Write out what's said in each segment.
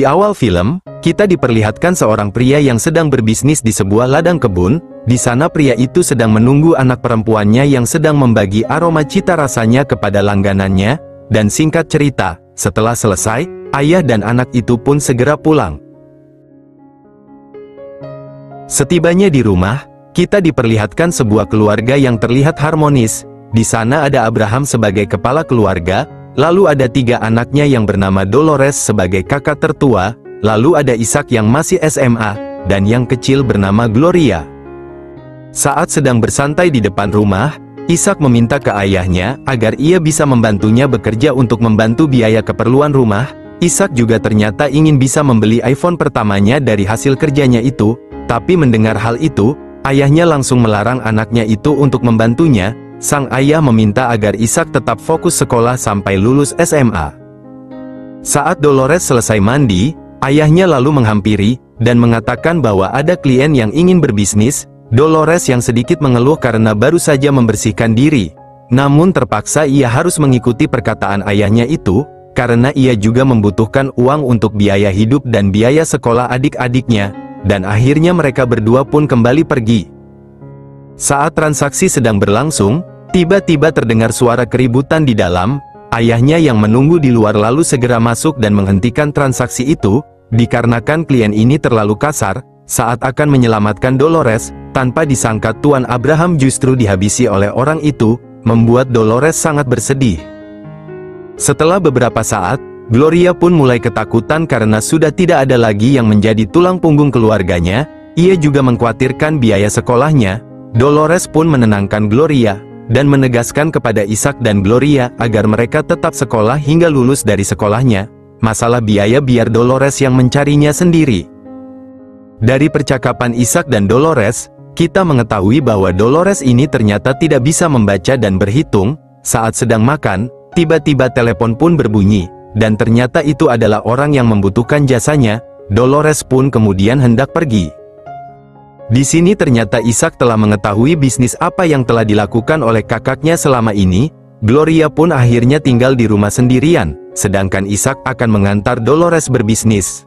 Di awal film, kita diperlihatkan seorang pria yang sedang berbisnis di sebuah ladang kebun. Di sana pria itu sedang menunggu anak perempuannya yang sedang membagi aroma cita rasanya kepada langganannya, dan singkat cerita, setelah selesai, ayah dan anak itu pun segera pulang. Setibanya di rumah, kita diperlihatkan sebuah keluarga yang terlihat harmonis. Di sana ada Abraham sebagai kepala keluarga, lalu ada 3 anaknya yang bernama Dolores sebagai kakak tertua, lalu ada Ishak yang masih SMA, dan yang kecil bernama Gloria. Saat sedang bersantai di depan rumah, Ishak meminta ke ayahnya agar ia bisa membantunya bekerja untuk membantu biaya keperluan rumah. Ishak juga ternyata ingin bisa membeli iPhone pertamanya dari hasil kerjanya itu, tapi mendengar hal itu, ayahnya langsung melarang anaknya itu untuk membantunya. Sang ayah meminta agar Ishak tetap fokus sekolah sampai lulus SMA. Saat Dolores selesai mandi, ayahnya lalu menghampiri, dan mengatakan bahwa ada klien yang ingin berbisnis. Dolores yang sedikit mengeluh karena baru saja membersihkan diri. Namun terpaksa ia harus mengikuti perkataan ayahnya itu, karena ia juga membutuhkan uang untuk biaya hidup dan biaya sekolah adik-adiknya, dan akhirnya mereka berdua pun kembali pergi. Saat transaksi sedang berlangsung, tiba-tiba terdengar suara keributan di dalam. Ayahnya yang menunggu di luar lalu segera masuk dan menghentikan transaksi itu, dikarenakan klien ini terlalu kasar. Saat akan menyelamatkan Dolores, tanpa disangka Tuan Abraham justru dihabisi oleh orang itu, membuat Dolores sangat bersedih. Setelah beberapa saat, Gloria pun mulai ketakutan karena sudah tidak ada lagi yang menjadi tulang punggung keluarganya. Ia juga mengkhawatirkan biaya sekolahnya. Dolores pun menenangkan Gloria, dan menegaskan kepada Ishak dan Gloria agar mereka tetap sekolah hingga lulus dari sekolahnya. Masalah biaya biar Dolores yang mencarinya sendiri. Dari percakapan Ishak dan Dolores, kita mengetahui bahwa Dolores ini ternyata tidak bisa membaca dan berhitung. Saat sedang makan, tiba-tiba telepon pun berbunyi, dan ternyata itu adalah orang yang membutuhkan jasanya. Dolores pun kemudian hendak pergi. Di sini ternyata Ishak telah mengetahui bisnis apa yang telah dilakukan oleh kakaknya selama ini. Gloria pun akhirnya tinggal di rumah sendirian, sedangkan Ishak akan mengantar Dolores berbisnis.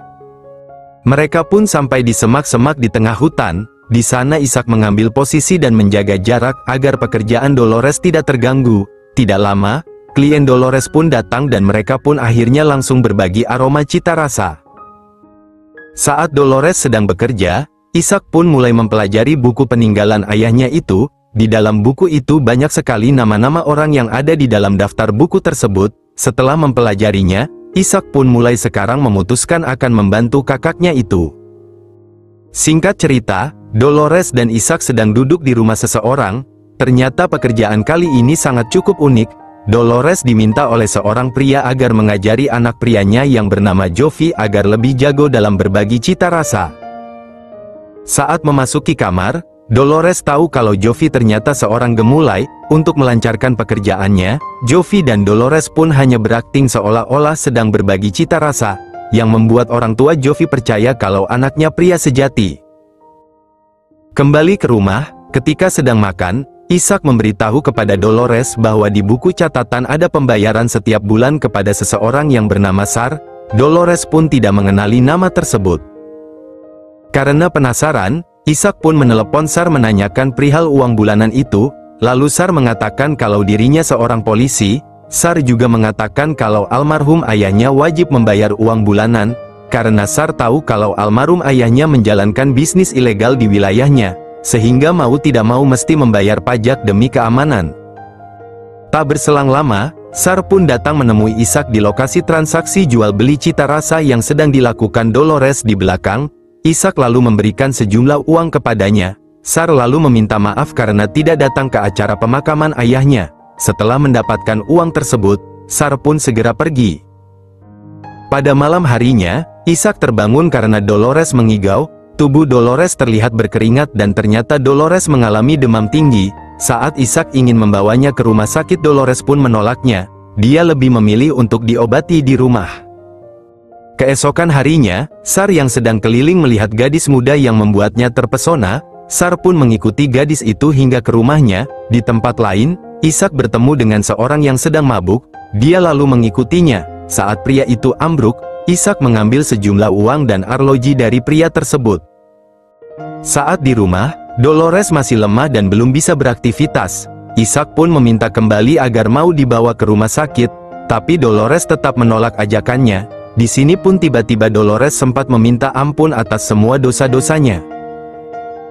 Mereka pun sampai di semak-semak di tengah hutan. Di sana Ishak mengambil posisi dan menjaga jarak agar pekerjaan Dolores tidak terganggu. Tidak lama, klien Dolores pun datang dan mereka pun akhirnya langsung berbagi aroma cita rasa. Saat Dolores sedang bekerja, Ishak pun mulai mempelajari buku peninggalan ayahnya itu. Di dalam buku itu banyak sekali nama-nama orang yang ada di dalam daftar buku tersebut. Setelah mempelajarinya, Ishak pun mulai sekarang memutuskan akan membantu kakaknya itu. Singkat cerita, Dolores dan Ishak sedang duduk di rumah seseorang. Ternyata pekerjaan kali ini sangat cukup unik. Dolores diminta oleh seorang pria agar mengajari anak prianya yang bernama Jovi agar lebih jago dalam berbagi cita rasa. Saat memasuki kamar, Dolores tahu kalau Jovi ternyata seorang gemulai. Untuk melancarkan pekerjaannya, Jovi dan Dolores pun hanya berakting seolah-olah sedang berbagi cita rasa, yang membuat orang tua Jovi percaya kalau anaknya pria sejati. Kembali ke rumah, ketika sedang makan, Ishak memberitahu kepada Dolores bahwa di buku catatan ada pembayaran setiap bulan kepada seseorang yang bernama Sar. Dolores pun tidak mengenali nama tersebut. Karena penasaran, Ishak pun menelepon Sar menanyakan perihal uang bulanan itu. Lalu Sar mengatakan kalau dirinya seorang polisi. Sar juga mengatakan kalau almarhum ayahnya wajib membayar uang bulanan, karena Sar tahu kalau almarhum ayahnya menjalankan bisnis ilegal di wilayahnya, sehingga mau tidak mau mesti membayar pajak demi keamanan. Tak berselang lama, Sar pun datang menemui Ishak di lokasi transaksi jual beli cita rasa yang sedang dilakukan Dolores di belakang. Ishak lalu memberikan sejumlah uang kepadanya. Sar lalu meminta maaf karena tidak datang ke acara pemakaman ayahnya. Setelah mendapatkan uang tersebut, Sar pun segera pergi. Pada malam harinya, Ishak terbangun karena Dolores mengigau. Tubuh Dolores terlihat berkeringat dan ternyata Dolores mengalami demam tinggi. Saat Ishak ingin membawanya ke rumah sakit, Dolores pun menolaknya. Dia lebih memilih untuk diobati di rumah. Keesokan harinya, Sar yang sedang keliling melihat gadis muda yang membuatnya terpesona. Sar pun mengikuti gadis itu hingga ke rumahnya. Di tempat lain, Ishak bertemu dengan seorang yang sedang mabuk. Dia lalu mengikutinya. Saat pria itu ambruk, Ishak mengambil sejumlah uang dan arloji dari pria tersebut. Saat di rumah, Dolores masih lemah dan belum bisa beraktivitas. Ishak pun meminta kembali agar mau dibawa ke rumah sakit, tapi Dolores tetap menolak ajakannya. Di sini pun tiba-tiba Dolores sempat meminta ampun atas semua dosa-dosanya.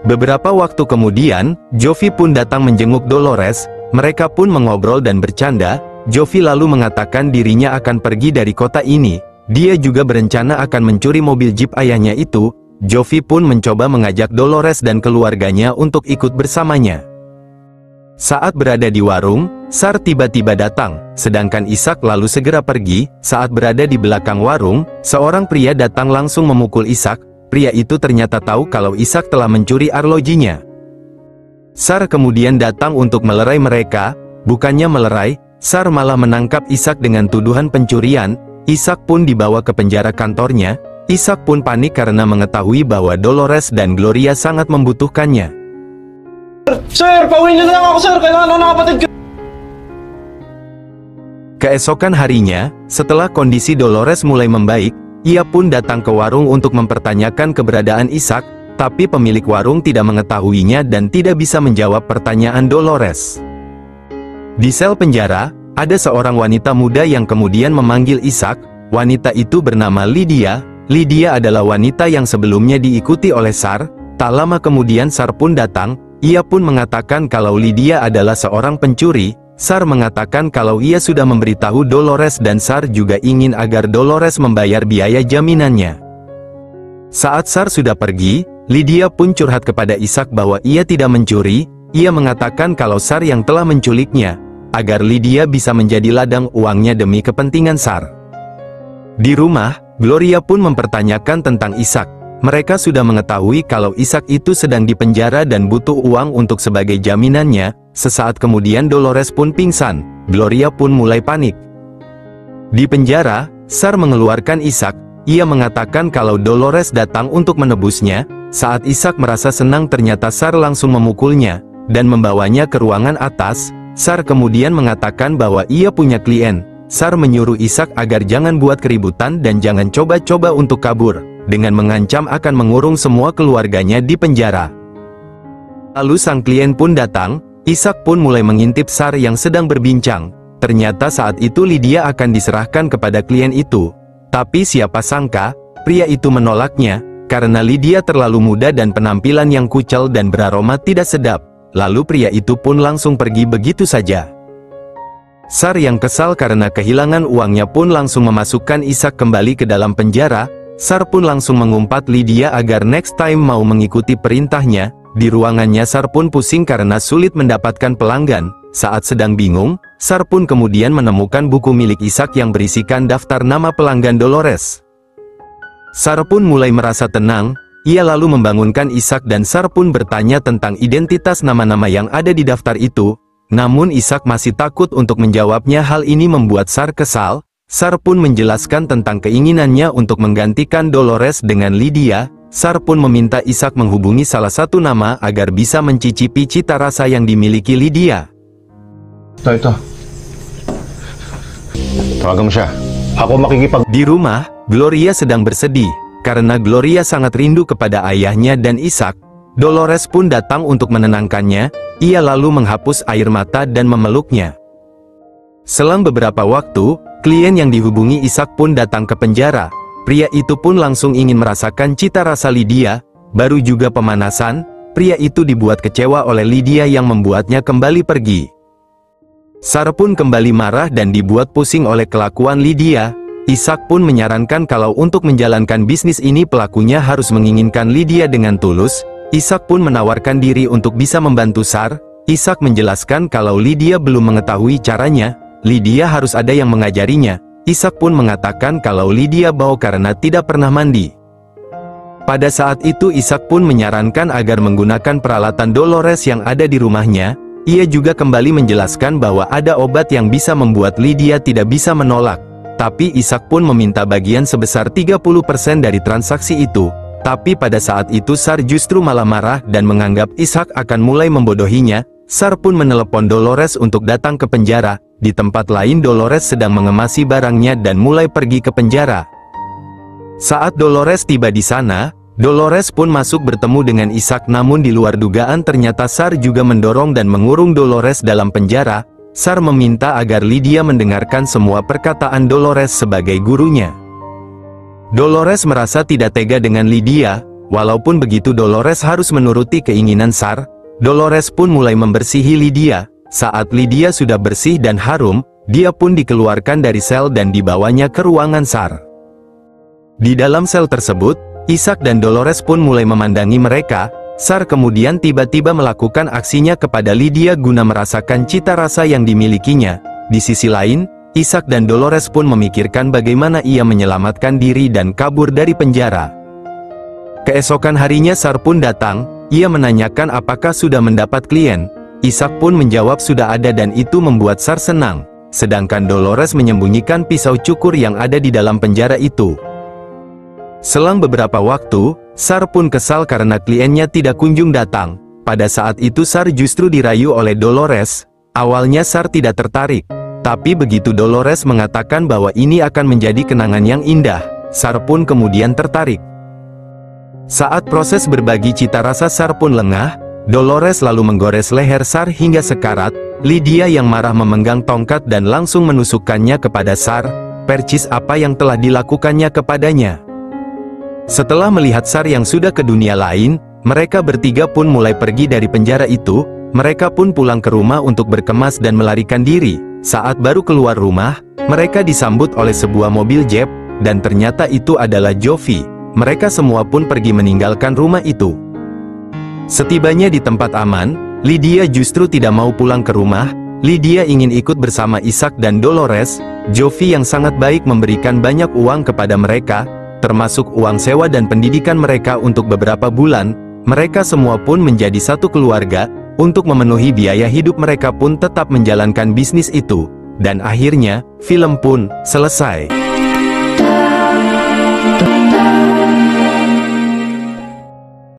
Beberapa waktu kemudian, Jovi pun datang menjenguk Dolores. Mereka pun mengobrol dan bercanda. Jovi lalu mengatakan dirinya akan pergi dari kota ini. Dia juga berencana akan mencuri mobil jeep ayahnya itu. Jovi pun mencoba mengajak Dolores dan keluarganya untuk ikut bersamanya. Saat berada di warung, Sar tiba-tiba datang, sedangkan Ishak lalu segera pergi. Saat berada di belakang warung, seorang pria datang langsung memukul Ishak. Pria itu ternyata tahu kalau Ishak telah mencuri arlojinya. Sar kemudian datang untuk melerai mereka. Bukannya melerai, Sar malah menangkap Ishak dengan tuduhan pencurian. Ishak pun dibawa ke penjara kantornya. Ishak pun panik karena mengetahui bahwa Dolores dan Gloria sangat membutuhkannya. Sir, pauwiin niyo na lang ako, sir. Kailangan ako ng kapatid ko. Keesokan harinya, setelah kondisi Dolores mulai membaik, ia pun datang ke warung untuk mempertanyakan keberadaan Ishak, tapi pemilik warung tidak mengetahuinya dan tidak bisa menjawab pertanyaan Dolores. Di sel penjara, ada seorang wanita muda yang kemudian memanggil Ishak. Wanita itu bernama Lydia. Lydia adalah wanita yang sebelumnya diikuti oleh Sar. Tak lama kemudian Sar pun datang. Ia pun mengatakan kalau Lydia adalah seorang pencuri. Sar mengatakan kalau ia sudah memberitahu Dolores dan Sar juga ingin agar Dolores membayar biaya jaminannya. Saat Sar sudah pergi, Lydia pun curhat kepada Ishak bahwa ia tidak mencuri. Ia mengatakan kalau Sar yang telah menculiknya, agar Lydia bisa menjadi ladang uangnya demi kepentingan Sar. Di rumah, Gloria pun mempertanyakan tentang Ishak. Mereka sudah mengetahui kalau Ishak itu sedang dipenjara dan butuh uang untuk sebagai jaminannya. Sesaat kemudian Dolores pun pingsan. Gloria pun mulai panik. Di penjara, Sar mengeluarkan Ishak. Ia mengatakan kalau Dolores datang untuk menebusnya. Saat Ishak merasa senang ternyata Sar langsung memukulnya dan membawanya ke ruangan atas. Sar kemudian mengatakan bahwa ia punya klien. Sar menyuruh Ishak agar jangan buat keributan dan jangan coba-coba untuk kabur, dengan mengancam akan mengurung semua keluarganya di penjara. Lalu sang klien pun datang. Ishak pun mulai mengintip Sar yang sedang berbincang. Ternyata saat itu Lydia akan diserahkan kepada klien itu. Tapi siapa sangka, pria itu menolaknya, karena Lydia terlalu muda dan penampilan yang kucel dan beraroma tidak sedap. Lalu pria itu pun langsung pergi begitu saja. Sar yang kesal karena kehilangan uangnya pun langsung memasukkan Ishak kembali ke dalam penjara. Sar pun langsung mengumpat Lydia agar next time mau mengikuti perintahnya. Di ruangannya Sar pun pusing karena sulit mendapatkan pelanggan. Saat sedang bingung, Sar pun kemudian menemukan buku milik Ishak yang berisikan daftar nama pelanggan Dolores. Sar pun mulai merasa tenang. Ia lalu membangunkan Ishak dan Sar pun bertanya tentang identitas nama-nama yang ada di daftar itu. Namun Ishak masih takut untuk menjawabnya. Hal ini membuat Sar kesal. Sar pun menjelaskan tentang keinginannya untuk menggantikan Dolores dengan Lydia. Sar pun meminta Ishak menghubungi salah satu nama agar bisa mencicipi cita rasa yang dimiliki Lydia. Ito. Tawagan mo siya. Ako makikipag... Di rumah, Gloria sedang bersedih, karena Gloria sangat rindu kepada ayahnya dan Ishak. Dolores pun datang untuk menenangkannya. Ia lalu menghapus air mata dan memeluknya. Selang beberapa waktu, klien yang dihubungi Ishak pun datang ke penjara. Pria itu pun langsung ingin merasakan cita rasa Lydia. Baru juga pemanasan, pria itu dibuat kecewa oleh Lydia yang membuatnya kembali pergi. Sar pun kembali marah dan dibuat pusing oleh kelakuan Lydia. Ishak pun menyarankan kalau untuk menjalankan bisnis ini pelakunya harus menginginkan Lydia dengan tulus. Ishak pun menawarkan diri untuk bisa membantu Sar. Ishak menjelaskan kalau Lydia belum mengetahui caranya. Lydia harus ada yang mengajarinya. Ishak pun mengatakan kalau Lydia bau karena tidak pernah mandi. Pada saat itu Ishak pun menyarankan agar menggunakan peralatan Dolores yang ada di rumahnya. Ia juga kembali menjelaskan bahwa ada obat yang bisa membuat Lydia tidak bisa menolak. Tapi Ishak pun meminta bagian sebesar 30% dari transaksi itu. Tapi pada saat itu Sar justru malah marah dan menganggap Ishak akan mulai membodohinya. Sar pun menelepon Dolores untuk datang ke penjara. Di tempat lain Dolores sedang mengemasi barangnya dan mulai pergi ke penjara. Saat Dolores tiba di sana, Dolores pun masuk bertemu dengan Ishak, namun di luar dugaan ternyata Sar juga mendorong dan mengurung Dolores dalam penjara. Sar meminta agar Lydia mendengarkan semua perkataan Dolores sebagai gurunya. Dolores merasa tidak tega dengan Lydia, walaupun begitu Dolores harus menuruti keinginan Sar. Dolores pun mulai membersihi Lydia. Saat Lydia sudah bersih dan harum, dia pun dikeluarkan dari sel dan dibawanya ke ruangan Sar. Di dalam sel tersebut, Ishak dan Dolores pun mulai memandangi mereka. Sar kemudian tiba-tiba melakukan aksinya kepada Lydia guna merasakan cita rasa yang dimilikinya. Di sisi lain, Ishak dan Dolores pun memikirkan bagaimana ia menyelamatkan diri dan kabur dari penjara. Keesokan harinya Sar pun datang. Ia menanyakan apakah sudah mendapat klien. Ishak pun menjawab sudah ada dan itu membuat Sar senang. Sedangkan Dolores menyembunyikan pisau cukur yang ada di dalam penjara itu. Selang beberapa waktu, Sar pun kesal karena kliennya tidak kunjung datang. Pada saat itu Sar justru dirayu oleh Dolores. Awalnya Sar tidak tertarik. Tapi begitu Dolores mengatakan bahwa ini akan menjadi kenangan yang indah, Sar pun kemudian tertarik. Saat proses berbagi cita rasa Sar pun lengah, Dolores lalu menggores leher Sar hingga sekarat. Lydia yang marah memegang tongkat dan langsung menusukkannya kepada Sar. Percis apa yang telah dilakukannya kepadanya. Setelah melihat Sar yang sudah ke dunia lain, mereka bertiga pun mulai pergi dari penjara itu. Mereka pun pulang ke rumah untuk berkemas dan melarikan diri. Saat baru keluar rumah, mereka disambut oleh sebuah mobil Jeep, dan ternyata itu adalah Jovi. Mereka semua pun pergi meninggalkan rumah itu. Setibanya di tempat aman, Lydia justru tidak mau pulang ke rumah. Lydia ingin ikut bersama Ishak dan Dolores. Jovi yang sangat baik memberikan banyak uang kepada mereka, termasuk uang sewa dan pendidikan mereka untuk beberapa bulan. Mereka semua pun menjadi satu keluarga. Untuk memenuhi biaya hidup mereka pun tetap menjalankan bisnis itu. Dan akhirnya, film pun selesai.